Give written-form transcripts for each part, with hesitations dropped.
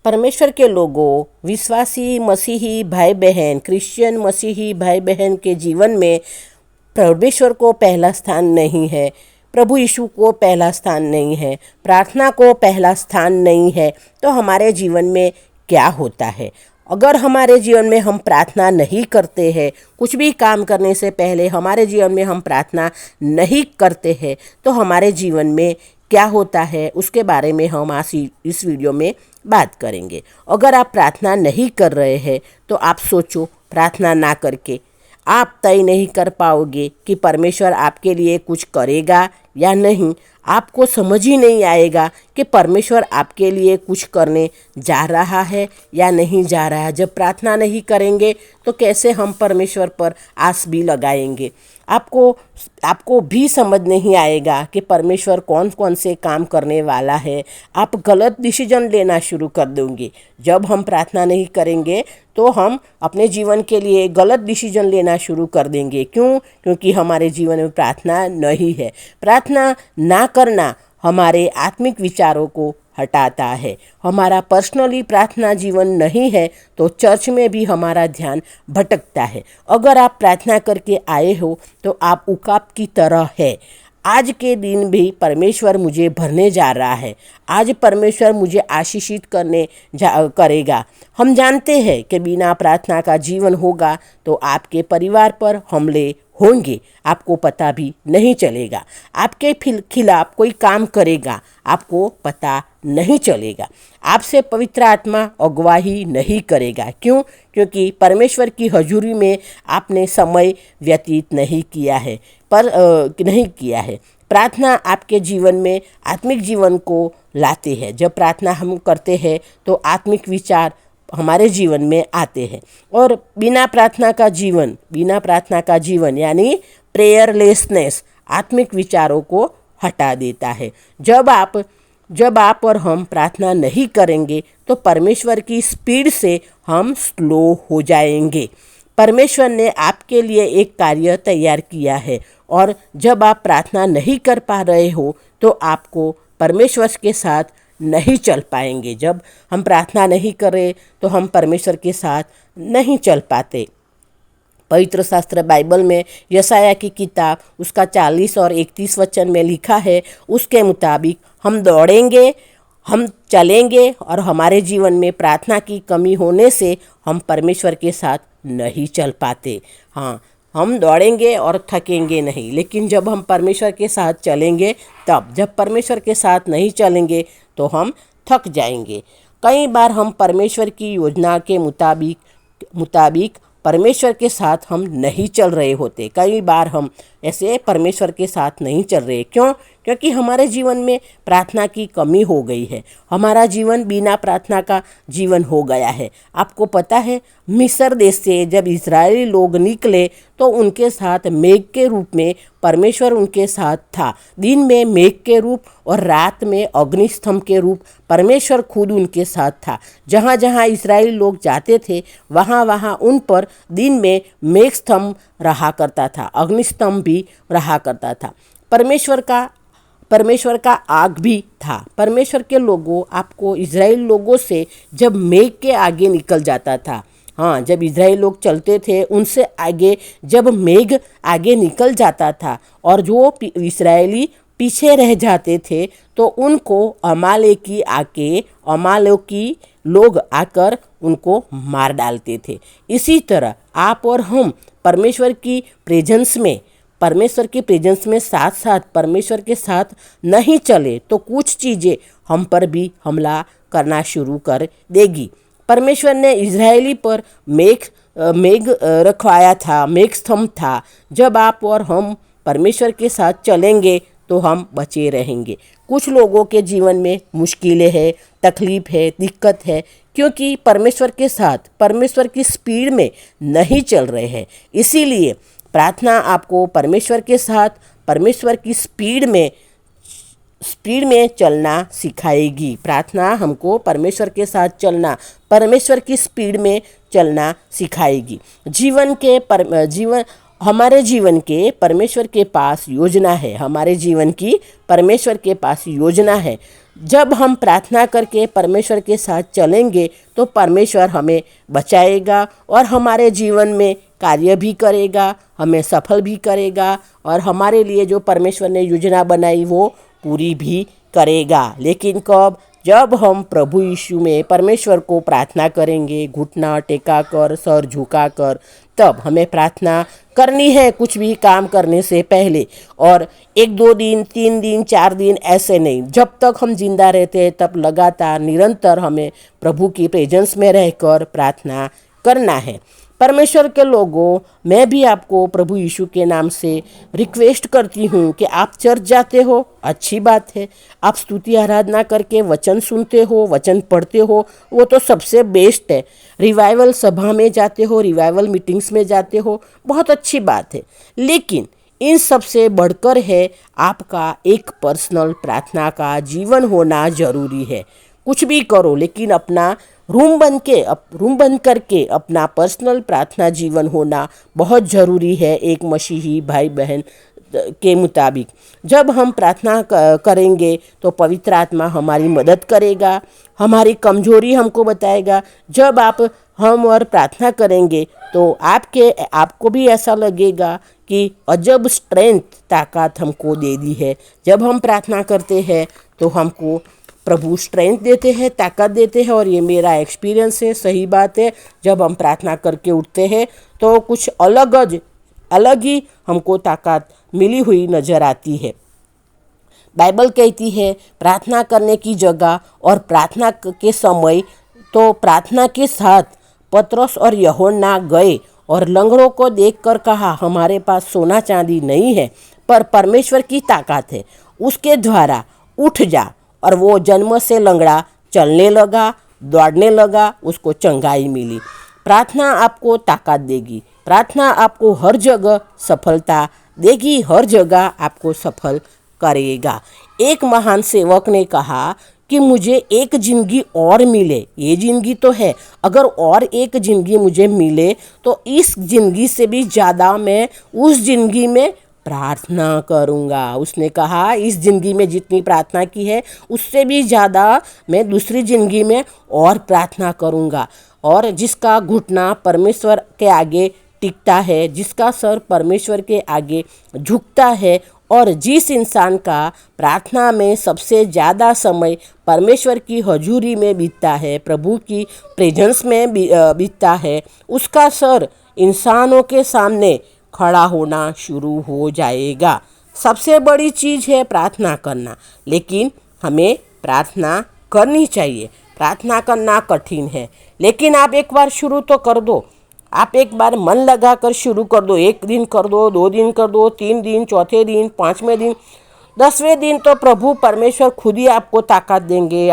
परमेश्वर के लोगों, विश्वासी मसीही भाई बहन, क्रिश्चियन मसीही भाई बहन के जीवन में परमेश्वर को पहला स्थान नहीं है, प्रभु यीशु को पहला स्थान नहीं है, प्रार्थना को पहला स्थान नहीं है, तो हमारे जीवन में क्या होता है? अगर हमारे जीवन में हम प्रार्थना नहीं करते हैं, कुछ भी काम करने से पहले हमारे जीवन में हम प्रार्थना नहीं करते हैं, तो हमारे जीवन में क्या होता है उसके बारे में हम आज इस वीडियो में बात करेंगे। अगर आप प्रार्थना नहीं कर रहे हैं तो आप सोचो, प्रार्थना ना करके आप तय नहीं कर पाओगे कि परमेश्वर आपके लिए कुछ करेगा या नहीं। आपको समझ ही नहीं आएगा कि परमेश्वर आपके लिए कुछ करने जा रहा है या नहीं जा रहा है। जब प्रार्थना नहीं करेंगे तो कैसे हम परमेश्वर पर आस भी लगाएंगे? आपको भी समझ नहीं आएगा कि परमेश्वर कौन कौन से काम करने वाला है। आप गलत डिसीजन लेना शुरू कर देंगे। जब हम प्रार्थना नहीं करेंगे तो हम अपने जीवन के लिए गलत डिसीजन लेना शुरू कर देंगे। क्यों? क्योंकि हमारे जीवन में प्रार्थना नहीं है। प्रार्थना ना करना हमारे आत्मिक विचारों को हटाता है। हमारा पर्सनली प्रार्थना जीवन नहीं है तो चर्च में भी हमारा ध्यान भटकता है। अगर आप प्रार्थना करके आए हो तो आप उकाब की तरह है। आज के दिन भी परमेश्वर मुझे भरने जा रहा है। आज परमेश्वर मुझे आशीषित करेगा। हम जानते हैं कि बिना प्रार्थना का जीवन होगा तो आपके परिवार पर हमले होंगे, आपको पता भी नहीं चलेगा। आपके खिलाफ कोई काम करेगा, आपको पता नहीं चलेगा। आपसे पवित्र आत्मा अगुवाही नहीं करेगा। क्यों? क्योंकि परमेश्वर की हजूरी में आपने समय व्यतीत नहीं किया है। प्रार्थना आपके जीवन में आत्मिक जीवन को लाते हैं। जब प्रार्थना हम करते हैं तो आत्मिक विचार हमारे जीवन में आते हैं। और बिना प्रार्थना का जीवन यानी प्रेयरलेसनेस आत्मिक विचारों को हटा देता है। जब आप और हम प्रार्थना नहीं करेंगे तो परमेश्वर की स्पीड से हम स्लो हो जाएंगे। परमेश्वर ने आपके लिए एक कार्य तैयार किया है और जब आप प्रार्थना नहीं कर पा रहे हो तो आपको परमेश्वर के साथ नहीं चल पाएंगे। जब हम प्रार्थना नहीं करें तो हम परमेश्वर के साथ नहीं चल पाते। पवित्र शास्त्र बाइबल में यशाया की किताब उसका 40 और 31 वचन में लिखा है, उसके मुताबिक हम दौड़ेंगे, हम चलेंगे और हमारे जीवन में प्रार्थना की कमी होने से हम परमेश्वर के साथ नहीं चल पाते। हाँ, हम दौड़ेंगे और थकेंगे नहीं, लेकिन जब हम परमेश्वर के साथ चलेंगे तब। जब परमेश्वर के साथ नहीं चलेंगे तो हम थक जाएंगे। कई बार हम परमेश्वर की योजना के मुताबिक परमेश्वर के साथ हम नहीं चल रहे होते। कई बार हम ऐसे परमेश्वर के साथ नहीं चल रहे। क्यों? क्योंकि हमारे जीवन में प्रार्थना की कमी हो गई है। हमारा जीवन बिना प्रार्थना का जीवन हो गया है। आपको पता है, मिस्र देश से जब इजरायली लोग निकले तो उनके साथ मेघ के रूप में परमेश्वर उनके साथ था। दिन में मेघ के रूप और रात में अग्निस्तंभ के रूप परमेश्वर खुद उनके साथ था। जहाँ जहाँ इजरायली लोग जाते थे वहाँ वहाँ उन पर दिन में मेघ स्तंभ रहा करता था, अग्निस्तंभ भी रहा करता था। परमेश्वर का आग भी था। परमेश्वर के लोगों, आपको इजराइल लोगों से जब मेघ के आगे निकल जाता था, हाँ, जब इजराइल लोग चलते थे उनसे आगे जब मेघ आगे निकल जाता था और जो इजरायली पीछे रह जाते थे तो उनको अमालेकी लोग आकर उनको मार डालते थे। इसी तरह आप और हम परमेश्वर की प्रेजेंस में साथ साथ परमेश्वर के साथ नहीं चले तो कुछ चीज़ें हम पर भी हमला करना शुरू कर देगी। परमेश्वर ने इजरायली पर मेघ रखवाया था, मेघ स्तंभ था। जब आप और हम परमेश्वर के साथ चलेंगे तो हम बचे रहेंगे। कुछ लोगों के जीवन में मुश्किलें हैं, तकलीफ है, दिक्कत है, क्योंकि परमेश्वर के साथ परमेश्वर की स्पीड में नहीं चल रहे हैं। इसीलिए प्रार्थना आपको परमेश्वर के साथ परमेश्वर की स्पीड में चलना सिखाएगी। प्रार्थना हमको परमेश्वर के साथ चलना, परमेश्वर की स्पीड में चलना सिखाएगी। हमारे जीवन के परमेश्वर के पास योजना है। हमारे जीवन की परमेश्वर के पास योजना है। जब हम प्रार्थना करके परमेश्वर के साथ चलेंगे तो परमेश्वर हमें बचाएगा और हमारे जीवन में कार्य भी करेगा, हमें सफल भी करेगा और हमारे लिए जो परमेश्वर ने योजना बनाई वो पूरी भी करेगा। लेकिन कब? जब हम प्रभु यीशु में परमेश्वर को प्रार्थना करेंगे, घुटना टेका कर, सर झुका कर, तब हमें प्रार्थना करनी है कुछ भी काम करने से पहले। और 1-2 दिन, 3 दिन, 4 दिन ऐसे नहीं, जब तक हम जिंदा रहते हैं तब लगातार निरंतर हमें प्रभु की प्रेजेंस में रहकर प्रार्थना करना है। परमेश्वर के लोगों, मैं भी आपको प्रभु यीशु के नाम से रिक्वेस्ट करती हूँ कि आप चर्च जाते हो, अच्छी बात है। आप स्तुति आराधना करके वचन सुनते हो, वचन पढ़ते हो, वो तो सबसे बेस्ट है। रिवाइवल सभा में जाते हो, रिवाइवल मीटिंग्स में जाते हो, बहुत अच्छी बात है। लेकिन इन सबसे बढ़कर है आपका एक पर्सनल प्रार्थना का जीवन होना जरूरी है। कुछ भी करो लेकिन अपना रूम बंद करके अपना पर्सनल प्रार्थना जीवन होना बहुत ज़रूरी है एक मसीही भाई बहन के मुताबिक। जब हम प्रार्थना करेंगे तो पवित्र आत्मा हमारी मदद करेगा, हमारी कमजोरी हमको बताएगा। जब हम और प्रार्थना करेंगे तो आपको भी ऐसा लगेगा कि अजब स्ट्रेंथ, ताकत हमको दे दी है। जब हम प्रार्थना करते हैं तो हमको प्रभु स्ट्रेंथ देते हैं, ताकत देते हैं। और ये मेरा एक्सपीरियंस है, सही बात है। जब हम प्रार्थना करके उठते हैं तो कुछ अलग ही हमको ताकत मिली हुई नज़र आती है। बाइबल कहती है प्रार्थना करने की जगह और प्रार्थना के समय, तो प्रार्थना के साथ पतरस और यूहन्ना गए और लंगड़ों को देखकर कहा, हमारे पास सोना चांदी नहीं है पर परमेश्वर की ताकत है, उसके द्वारा उठ जा। और वो जन्म से लंगड़ा चलने लगा, दौड़ने लगा, उसको चंगाई मिली। प्रार्थना आपको ताकत देगी, प्रार्थना आपको हर जगह सफलता देगी, हर जगह आपको सफल करेगा। एक महान सेवक ने कहा कि मुझे एक ज़िंदगी और मिले, ये ज़िंदगी तो है, अगर और एक ज़िंदगी मुझे मिले तो इस ज़िंदगी से भी ज़्यादा मैं उस ज़िंदगी में प्रार्थना करूँगा। उसने कहा इस ज़िंदगी में जितनी प्रार्थना की है उससे भी ज़्यादा मैं दूसरी ज़िंदगी में और प्रार्थना करूँगा। और जिसका घुटना परमेश्वर के आगे टिकता है, जिसका सर परमेश्वर के आगे झुकता है, और जिस इंसान का प्रार्थना में सबसे ज़्यादा समय परमेश्वर की हजूरी में बीतता है, प्रभु की प्रेजेंस में बीतता है, उसका सर इंसानों के सामने खड़ा होना शुरू हो जाएगा। सबसे बड़ी चीज़ है प्रार्थना करना, लेकिन हमें प्रार्थना करनी चाहिए। प्रार्थना करना कठिन है, लेकिन आप एक बार शुरू तो कर दो। आप एक बार मन लगा कर शुरू कर दो। 1 दिन कर दो, 2 दिन कर दो, 3 दिन, चौथे दिन, 5वें दिन, 10वें दिन तो प्रभु परमेश्वर खुद ही आपको ताकत देंगे।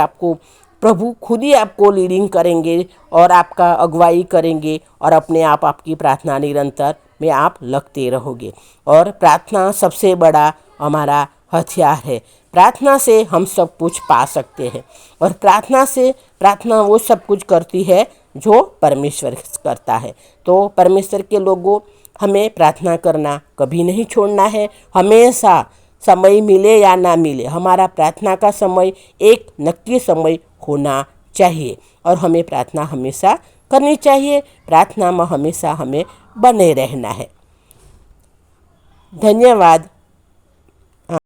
प्रभु खुद ही आपको लीडिंग करेंगे और आपका अगुवाई करेंगे, और अपने आप आपकी प्रार्थना निरंतर में आप लगते रहोगे। और प्रार्थना सबसे बड़ा हमारा हथियार है। प्रार्थना से हम सब कुछ पा सकते हैं, और प्रार्थना वो सब कुछ करती है जो परमेश्वर करता है। तो परमेश्वर के लोगों, हमें प्रार्थना करना कभी नहीं छोड़ना है। हमेशा समय मिले या ना मिले, हमारा प्रार्थना का समय एक नक्की समय होना चाहिए, और हमें प्रार्थना हमेशा करनी चाहिए। प्रार्थना में हमेशा हमें बने रहना है। धन्यवाद।